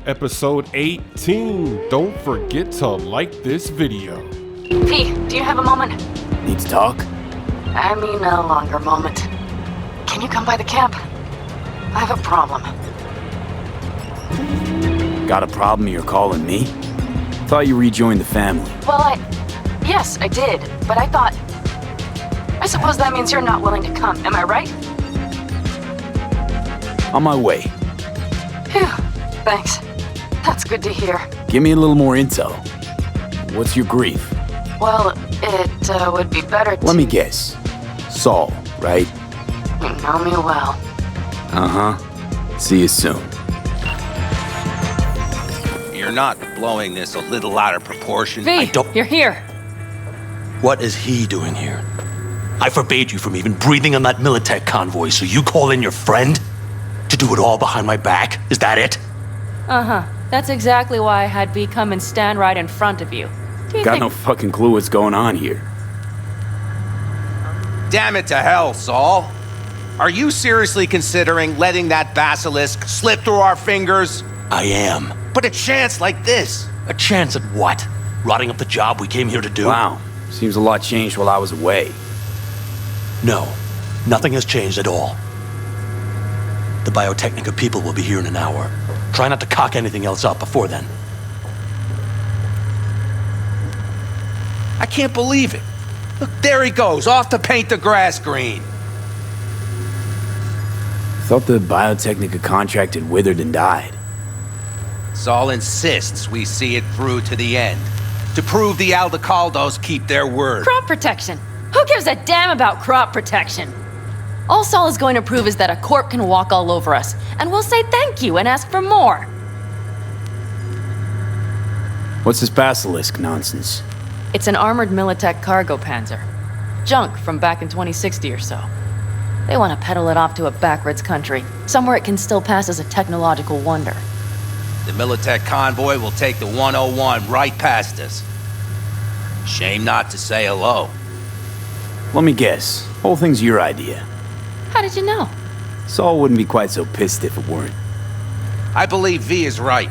episode 18. Don't forget to like this video. V, do you have a moment? Need to talk? I mean a longer moment. Can you come by the camp? I have a problem. Got a problem you're calling me? Thought you rejoined the family. Well, yes, I did, but I suppose that means you're not willing to come, am I right? On my way. Phew, thanks. That's good to hear. Give me a little more intel. What's your grief? Well, it would be better to... Let me guess. Saul, right? You know me well. Uh-huh. See you soon. You're not blowing this a little out of proportion. V, you're here. What is he doing here? I forbade you from even breathing on that Militech convoy, so you call in your friend? To do it all behind my back? Is that it? Uh-huh. That's exactly why I had V come and stand right in front of you. Got no fucking clue what's going on here. Damn it to hell, Saul. Are you seriously considering letting that basilisk slip through our fingers? I am. But a chance like this. A chance at what? Rotting up the job we came here to do? Wow. Seems a lot changed while I was away. No. Nothing has changed at all. The Biotechnica people will be here in an hour. Try not to cock anything else up before then. I can't believe it. Look, there he goes, off to paint the grass green. Thought the Biotechnica contract had withered and died. Saul insists we see it through to the end. To prove the Aldecaldos keep their word. Crop protection. Who gives a damn about crop protection? All Saul is going to prove is that a corp can walk all over us, and we'll say thank you and ask for more. What's this basilisk nonsense? It's an armored Militech cargo panzer. Junk from back in 2060 or so. They want to peddle it off to a backwoods country, somewhere it can still pass as a technological wonder. The Militech convoy will take the 101 right past us. Shame not to say hello. Let me guess. Whole thing's your idea. How did you know? Saul wouldn't be quite so pissed if it weren't. I believe V is right.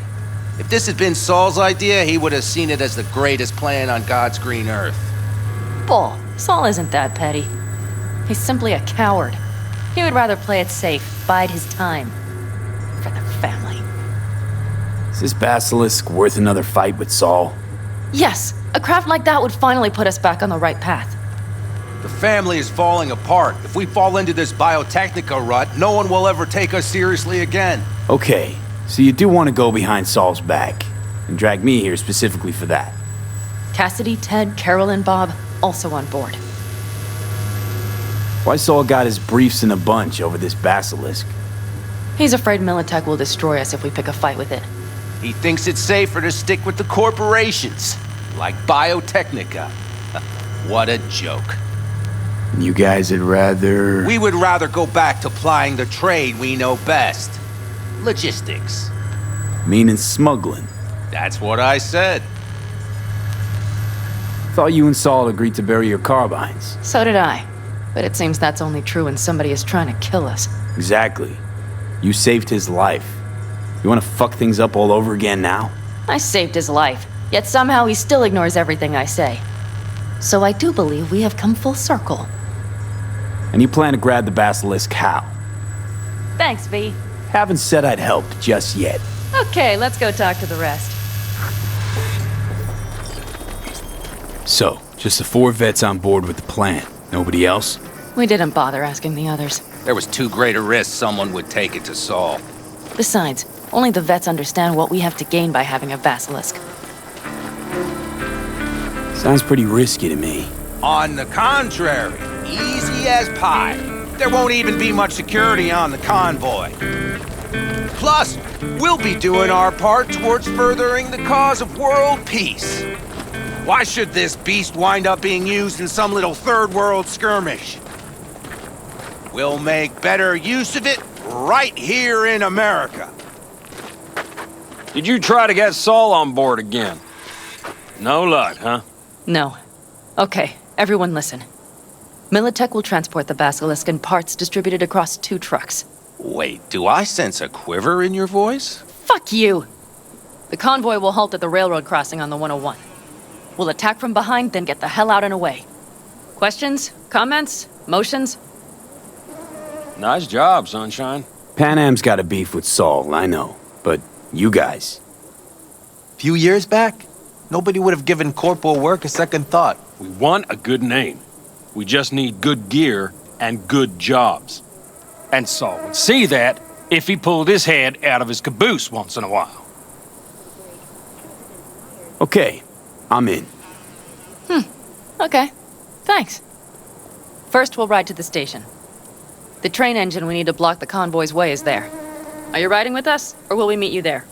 If this had been Saul's idea, he would have seen it as the greatest plan on God's green earth. Bull. Saul isn't that petty. He's simply a coward. He would rather play it safe, bide his time. For the family. Is this basilisk worth another fight with Saul? Yes, a craft like that would finally put us back on the right path. The family is falling apart. If we fall into this Biotechnica rut, no one will ever take us seriously again. Okay, so you do want to go behind Saul's back, and drag me here specifically for that. Cassidy, Ted, Carol, and Bob also on board. Why Saul got his briefs in a bunch over this basilisk? He's afraid Militech will destroy us if we pick a fight with it. He thinks it's safer to stick with the corporations, like Biotechnica. What a joke. You guys would rather... We would rather go back to plying the trade we know best. Logistics. Meaning smuggling. That's what I said. Thought you and Saul agreed to bury your carbines. So did I. But it seems that's only true when somebody is trying to kill us. Exactly. You saved his life. You want to fuck things up all over again now? I saved his life, yet somehow he still ignores everything I say. So I do believe we have come full circle. And you plan to grab the basilisk how? Thanks, V. Haven't said I'd help just yet. Okay, let's go talk to the rest. So, just the 4 vets on board with the plan. Nobody else? We didn't bother asking the others. There was too great a risk someone would take it to Saul. Besides, only the vets understand what we have to gain by having a basilisk. Sounds pretty risky to me. On the contrary, easy as pie. There won't even be much security on the convoy. Plus, we'll be doing our part towards furthering the cause of world peace. Why should this beast wind up being used in some little third world skirmish? We'll make better use of it right here in America. Did you try to get Saul on board again? No luck, huh? No. Okay, everyone listen. Militech will transport the basilisk in parts distributed across 2 trucks. Wait, do I sense a quiver in your voice? Fuck you! The convoy will halt at the railroad crossing on the 101. We'll attack from behind, then get the hell out and away. Questions? Comments? Motions? Nice job, Sunshine. Panam's got a beef with Saul, I know. But you guys... Few years back, nobody would have given corporal work a second thought. We want a good name. We just need good gear and good jobs. And Saul would see that if he pulled his head out of his caboose once in a while. Okay, I'm in. Okay. Thanks. First, we'll ride to the station. The train engine we need to block the convoy's way is there. Are you riding with us, or will we meet you there?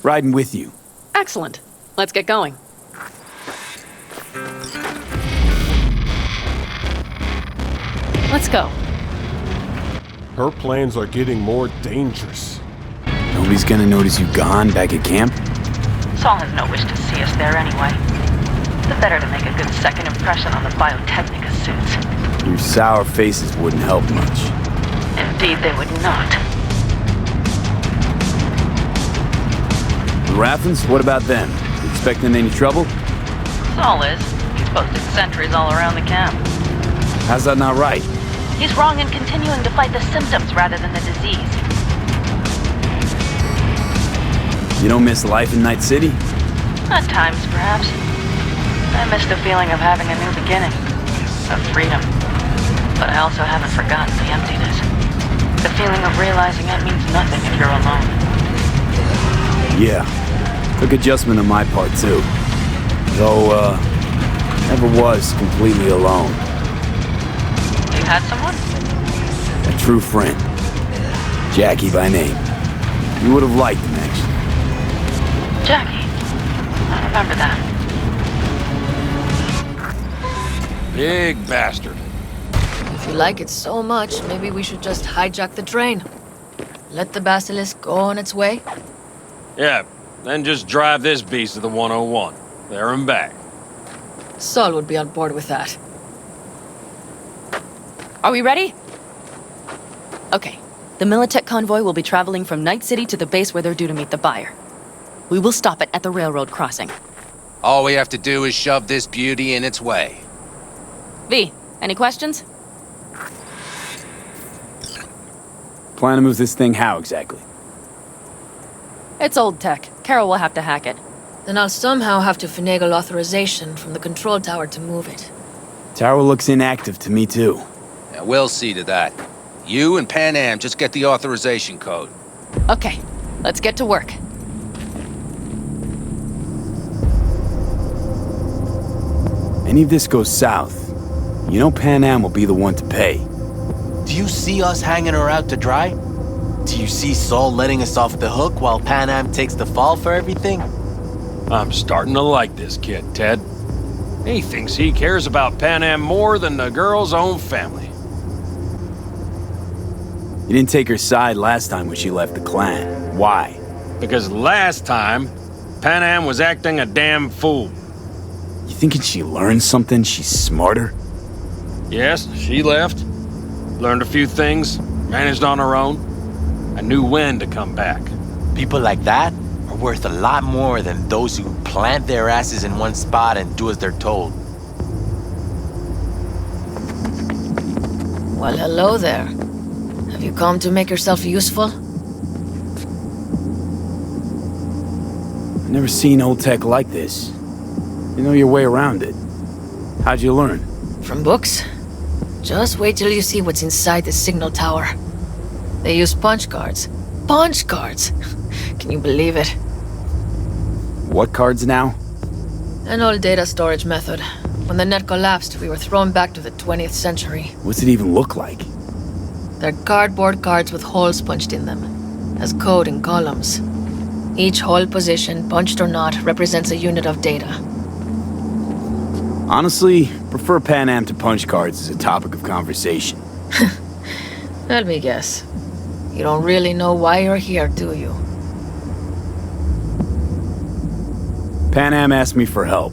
Riding with you. Excellent. Let's get going. Let's go. Her plans are getting more dangerous. Nobody's gonna notice you gone back at camp? Saul has no wish to see us there anyway. The better to make a good second impression on the Biotechnica suits. Your sour faces wouldn't help much. Indeed, they would not. The Raffens, what about them? You expecting any trouble? Saul is. He's posted sentries all around the camp. How's that not right? He's wrong in continuing to fight the symptoms rather than the disease. You don't miss life in Night City? At times, perhaps. I miss the feeling of having a new beginning. Of freedom. But I also haven't forgotten the emptiness. The feeling of realizing it means nothing if you're alone. Yeah. Took adjustment on my part, too. Though, never was completely alone. You had someone? A true friend. Jackie by name. You would have liked him, actually. Jackie. I remember that. Big bastard. If you like it so much, maybe we should just hijack the train. Let the basilisk go on its way. Yeah, then just drive this beast to the 101. There and back. Saul would be on board with that. Are we ready? Okay. The Militech convoy will be traveling from Night City to the base where they're due to meet the buyer. We will stop it at the railroad crossing. All we have to do is shove this beauty in its way. V, any questions? Plan to move this thing how exactly? It's old tech. Carol will have to hack it. Then I'll somehow have to finagle authorization from the control tower to move it. Tower looks inactive to me, too. Yeah, we'll see to that. You and Panam just get the authorization code. Okay, let's get to work. Any of this goes south, you know Panam will be the one to pay. Do you see us hanging her out to dry? Do you see Saul letting us off the hook while Panam takes the fall for everything? I'm starting to like this kid, Ted. He thinks he cares about Panam more than the girl's own family. You didn't take her side last time when she left the clan. Why? Because last time, Panam was acting a damn fool. You thinking she learned something? She's smarter? Yes, she left. Learned a few things, managed on her own. I knew when to come back. People like that are worth a lot more than those who plant their asses in one spot and do as they're told. Well, hello there. Have you come to make yourself useful? I've never seen old tech like this. You know your way around it. How'd you learn? From books? Just wait till you see what's inside the signal tower. They use punch cards. Punch cards! Can you believe it? What cards now? An old data storage method. When the net collapsed, we were thrown back to the 20th century. What's it even look like? They're cardboard cards with holes punched in them, as code in columns. Each hole position, punched or not, represents a unit of data. Honestly, prefer Panam to punch cards as a topic of conversation. Let me guess. You don't really know why you're here, do you? Panam asked me for help.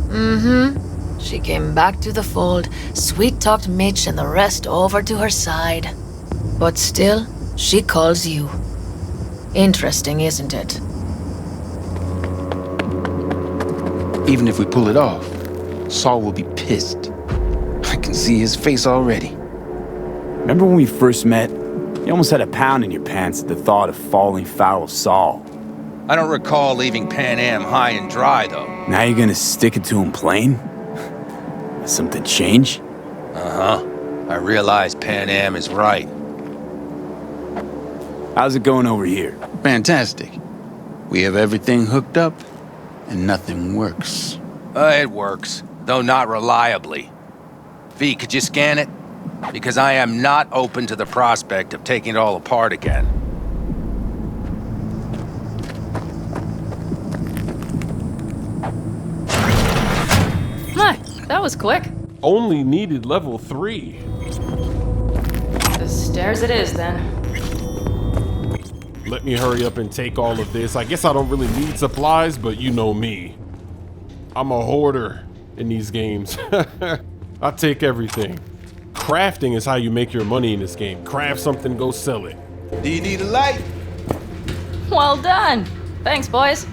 Mm-hmm. She came back to the fold, sweet-talked Mitch and the rest over to her side. But still, she calls you. Interesting, isn't it? Even if we pull it off, Saul will be pissed. I can see his face already. Remember when we first met? You almost had a pound in your pants at the thought of falling foul of Saul. I don't recall leaving Panam high and dry, though. Now you're gonna stick it to him plain? Something change? Uh-huh. I realize Panam is right. How's it going over here? Fantastic. We have everything hooked up, and nothing works. It works, though not reliably. V, could you scan it? Because I am not open to the prospect of taking it all apart again. Hi, that was quick. Only needed level 3. The stairs it is, then. Let me hurry up and take all of this. I guess I don't really need supplies, but you know me. I'm a hoarder in these games. I take everything. Crafting is how you make your money in this game. Craft something, go sell it. Do you need a light? Well done. Thanks, boys.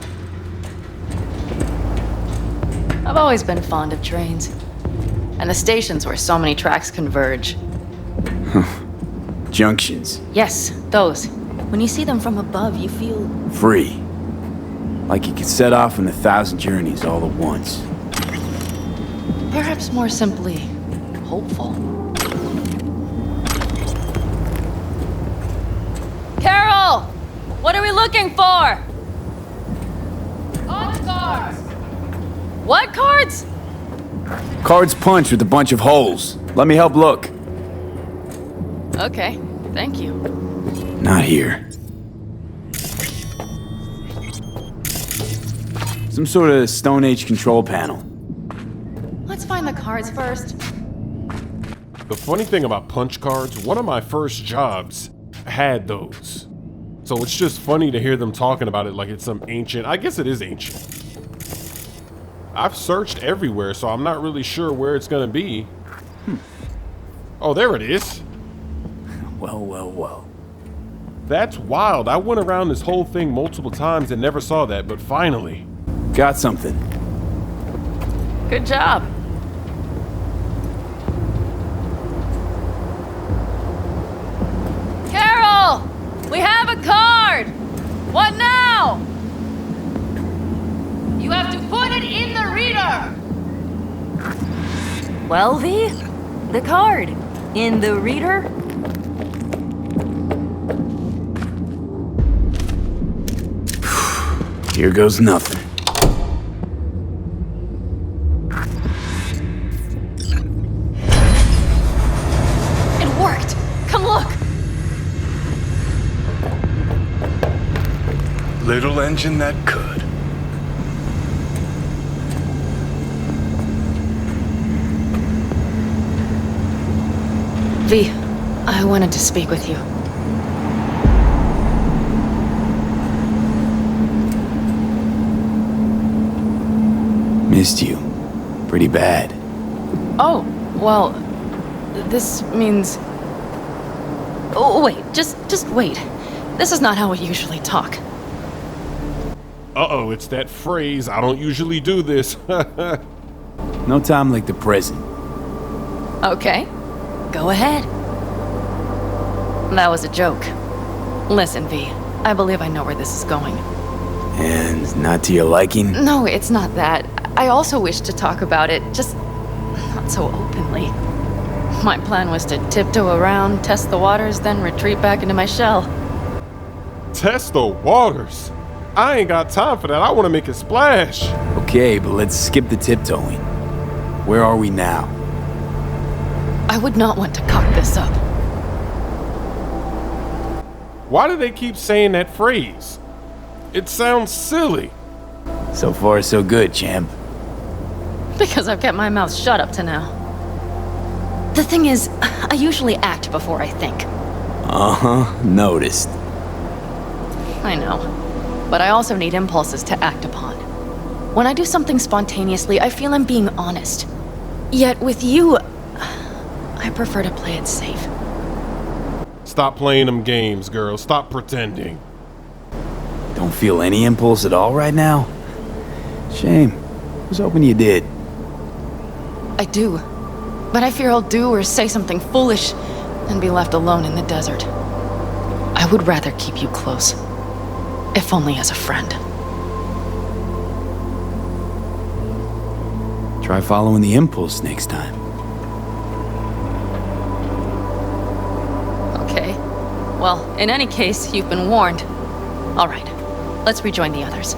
I've always been fond of trains. And the stations where so many tracks converge. Junctions. Yes, those. When you see them from above, you feel... Free. Like you could set off on 1,000 journeys all at once. perhaps more simply, hopeful. Carol! What are we looking for? On cards! What cards? Cards punched with a bunch of holes. Let me help look. Okay, thank you. Not here. Some sort of Stone Age control panel. Let's find the cards first. The funny thing about punch cards, one of my first jobs had those. So it's just funny to hear them talking about it like it's some ancient, I guess it is ancient. I've searched everywhere, so I'm not really sure where it's gonna be. Oh, there it is. Well. That's wild. I went around this whole thing multiple times and never saw that, but finally. Got something. Good job. Carol! We have a card! What now? You have to put it in the reader! Well, V, the card in the reader. Here goes nothing. It worked! Come look! Little engine that could. V, I wanted to speak with you. Missed you. Pretty bad. Oh, well, this means... Oh, wait, just wait. This is not how we usually talk. Uh-oh, it's that phrase, I don't usually do this. No time like the present. Okay, go ahead. That was a joke. Listen, V, I believe I know where this is going. And not to your liking? No, it's not that. I also wish to talk about it, just not so openly. My plan was to tiptoe around, test the waters, then retreat back into my shell. Test the waters? I ain't got time for that. I want to make a splash. Okay, but let's skip the tiptoeing. Where are we now? I would not want to cock this up. Why do they keep saying that phrase? It sounds silly. So far, so good, champ. Because I've kept my mouth shut up to now. The thing is, I usually act before I think. Uh-huh, noticed. I know. But I also need impulses to act upon. When I do something spontaneously, I feel I'm being honest. Yet with you, I prefer to play it safe. Stop playing them games, girl. Stop pretending. Don't feel any impulse at all right now? Shame. I was hoping you did. I do. But I fear I'll do or say something foolish and be left alone in the desert. I would rather keep you close. If only as a friend. Try following the impulse next time. Okay. Well, in any case, you've been warned. All right. Let's rejoin the others.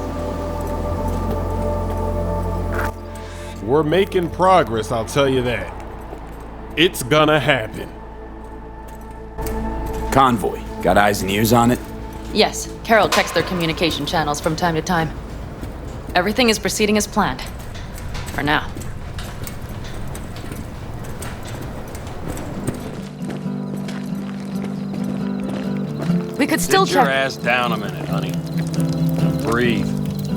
We're making progress, I'll tell you that. It's gonna happen. Convoy. Got eyes and ears on it? Yes, Carol checks their communication channels from time to time. Everything is proceeding as planned. For now. We could still Sit your check. ass down a minute, honey. Breathe.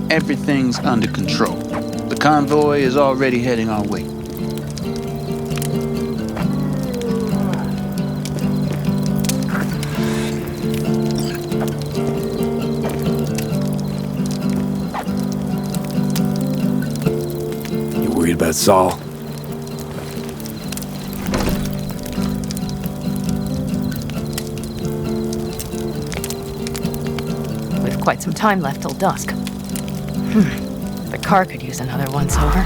Everything's under control. The convoy is already heading our way. You worried about Saul? We've quite some time left till dusk. The car could use another once-over.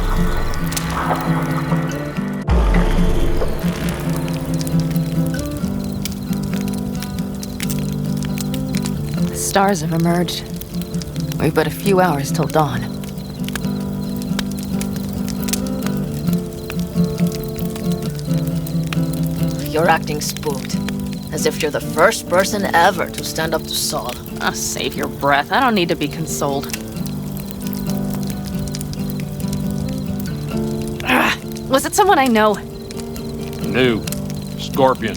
The stars have emerged. We've but a few hours till dawn. You're acting spooked. As if you're the first person ever to stand up to Saul. Oh, save your breath. I don't need to be consoled. Was it someone I know? New. Scorpion.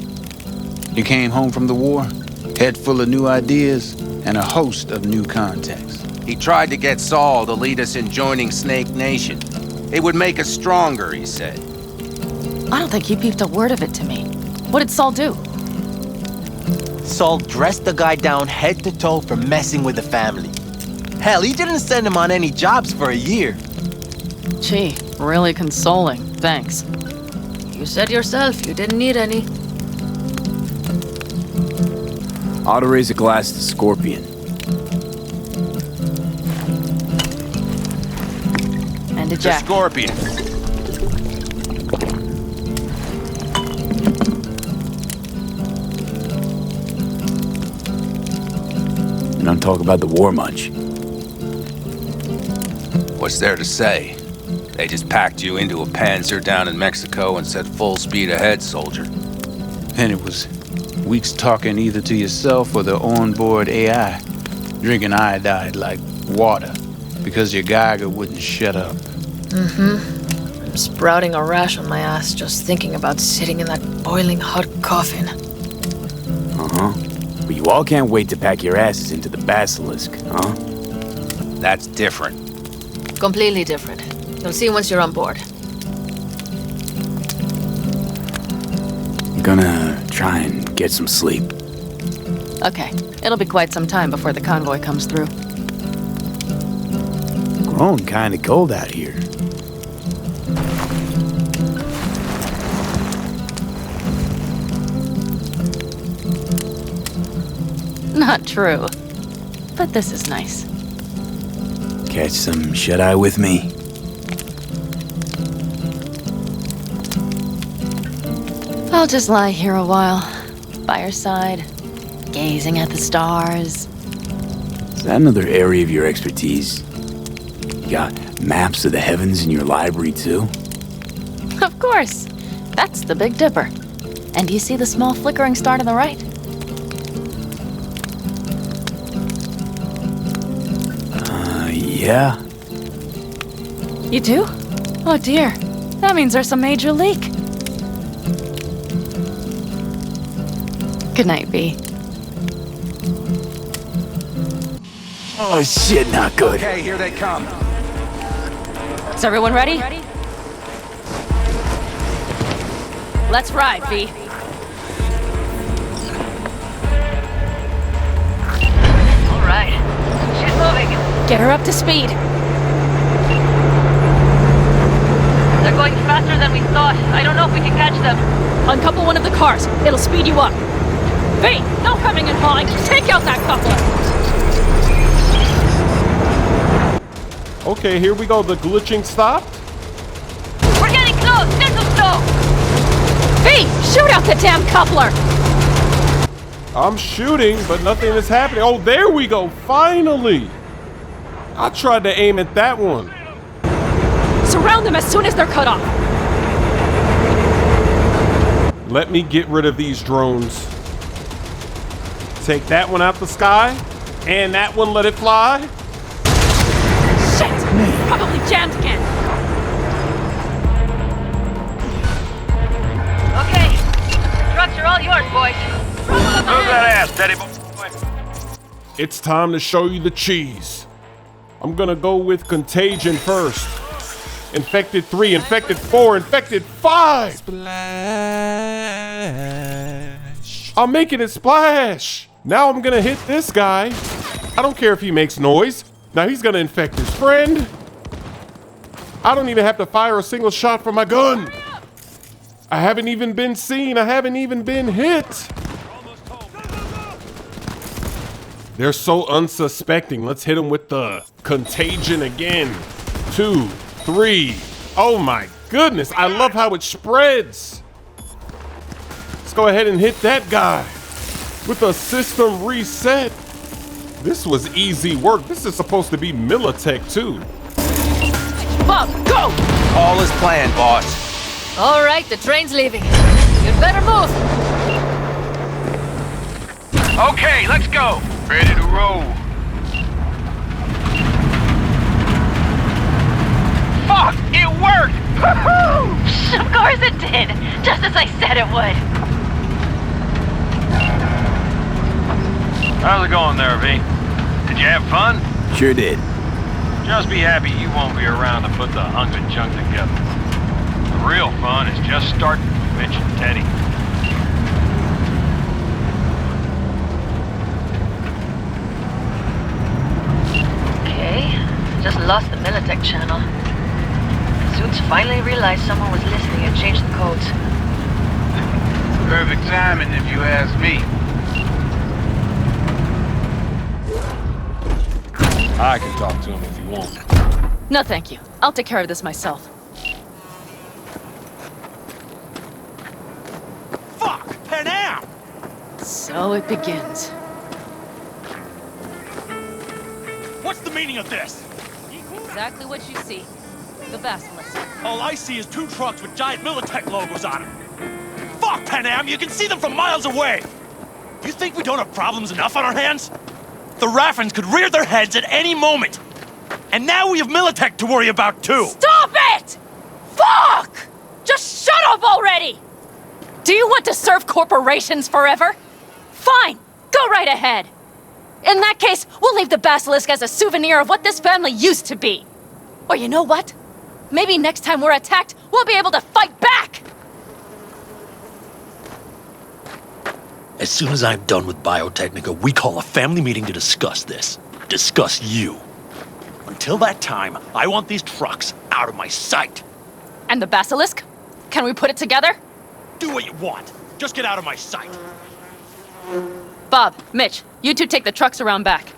He came home from the war, head full of new ideas, and a host of new contacts. He tried to get Saul to lead us in joining Snake Nation. It would make us stronger, he said. I don't think he peeped a word of it to me. What did Saul do? Saul dressed the guy down head to toe for messing with the family. Hell, he didn't send him on any jobs for a year. Gee, really consoling. Thanks. You said yourself you didn't need any. Ought to raise a glass to Scorpion. And to The Jack. Scorpion. You don't talk about the war much. What's there to say? They just packed you into a Panzer down in Mexico and said full speed ahead, soldier. Then it was weeks talking either to yourself or the onboard AI, drinking iodide like water because your Geiger wouldn't shut up. I'm sprouting a rash on my ass just thinking about sitting in that boiling hot coffin. But you all can't wait to pack your asses into the Basilisk, huh? That's different. Completely different. You'll see once you're on board. I'm gonna try and get some sleep. Okay, it'll be quite some time before the convoy comes through. Grown kinda cold out here. Not true. But this is nice. Catch some shut-eye with me? I'll just lie here a while, by your side, gazing at the stars. Is that another area of your expertise? You got maps of the heavens in your library, too? Of course. That's the Big Dipper. And do you see the small flickering star to the right? Yeah. You do? Oh dear. That means there's a major leak. Good night, V. Oh shit, not good. Okay, here they come. Is everyone ready? Let's ride, V. All right. She's Get her up to speed. They're going faster than we thought. I don't know if we can catch them. Uncouple one of the cars. It'll speed you up. V, no coming and hawing. Take out that coupler. Okay, here we go. The glitching stopped. We're getting close. They're too slow. V, shoot out the damn coupler. I'm shooting, but nothing is happening. Oh, there we go. Finally. I tried to aim at that one. Surround them as soon as they're cut off. Let me get rid of these drones. Take that one out the sky, and that one let it fly. Shit! Probably jammed again. Okay. The trucks are all yours, boys. Move that ass, Teddy boy. It's time to show you the cheese. I'm gonna go with Contagion first. Infected 3, Infected 4, Infected 5! Splash! I'm making it splash! Now I'm gonna hit this guy. I don't care if he makes noise. Now he's gonna infect his friend. I don't even have to fire a single shot from my gun. I haven't even been seen. I haven't even been hit. They're so unsuspecting. Let's hit them with the Contagion again. 2, 3. Oh my goodness. I love how it spreads. Let's go ahead and hit that guy with a system reset. This was easy work. This is supposed to be Militech too. Bob, go! All is planned, boss. All right, the train's leaving. You'd better move. Okay, let's go. Ready to roll. Fuck! It worked! Woohoo! Of course it did. Just as I said it would. How's it going there, V? Did you have fun? Sure did. Just be happy you won't be around to put the hunk of junk together. The real fun is just starting with Mitch and Teddy. Okay. Just lost the Militech channel. Suits finally realized someone was listening and changed the codes. Perfect timing, if you ask me. I can talk to him if you want. No, thank you. I'll take care of this myself. Fuck! Panam! So it begins. What's the meaning of this? Exactly what you see. The Basilisk. All I see is 2 trucks with giant Militech logos on them. Fuck, Panam! You can see them from miles away! You think we don't have problems enough on our hands? The Raffens could rear their heads at any moment! And now we have Militech to worry about, too! Stop it! Fuck! Just shut up already! Do you want to serve corporations forever? Fine, go right ahead. In that case, we'll leave the Basilisk as a souvenir of what this family used to be. Or you know what? Maybe next time we're attacked, we'll be able to fight back! As soon as I'm done with Biotechnica, we call a family meeting to discuss this. Discuss you. Until that time, I want these trucks out of my sight. And the Basilisk? Can we put it together? Do what you want. Just get out of my sight. Bob, Mitch, you two take the trucks around back.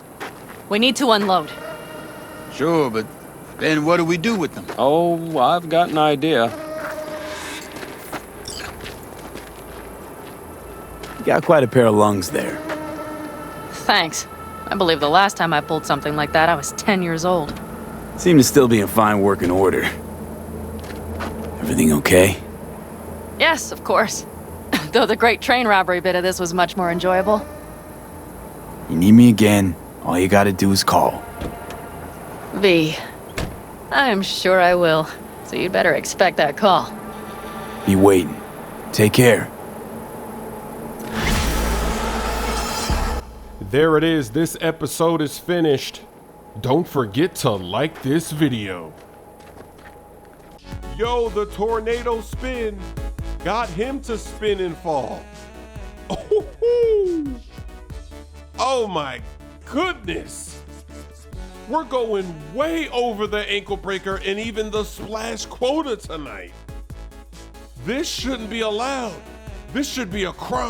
We need to unload. Sure, but then what do we do with them? Oh, I've got an idea. You got quite a pair of lungs there. Thanks. I believe the last time I pulled something like that, I was 10 years old. Seem to still be in fine working order. Everything okay? Yes, of course. Though the great train robbery bit of this was much more enjoyable. You need me again, all you gotta do is call. V. I'm sure I will. So you'd better expect that call. Be waiting. Take care. There it is. This episode is finished. Don't forget to like this video. Yo, the tornado spin got him to spin and fall. Oh my goodness. We're going way over the ankle breaker and even the splash quota tonight. This shouldn't be allowed. This should be a crime.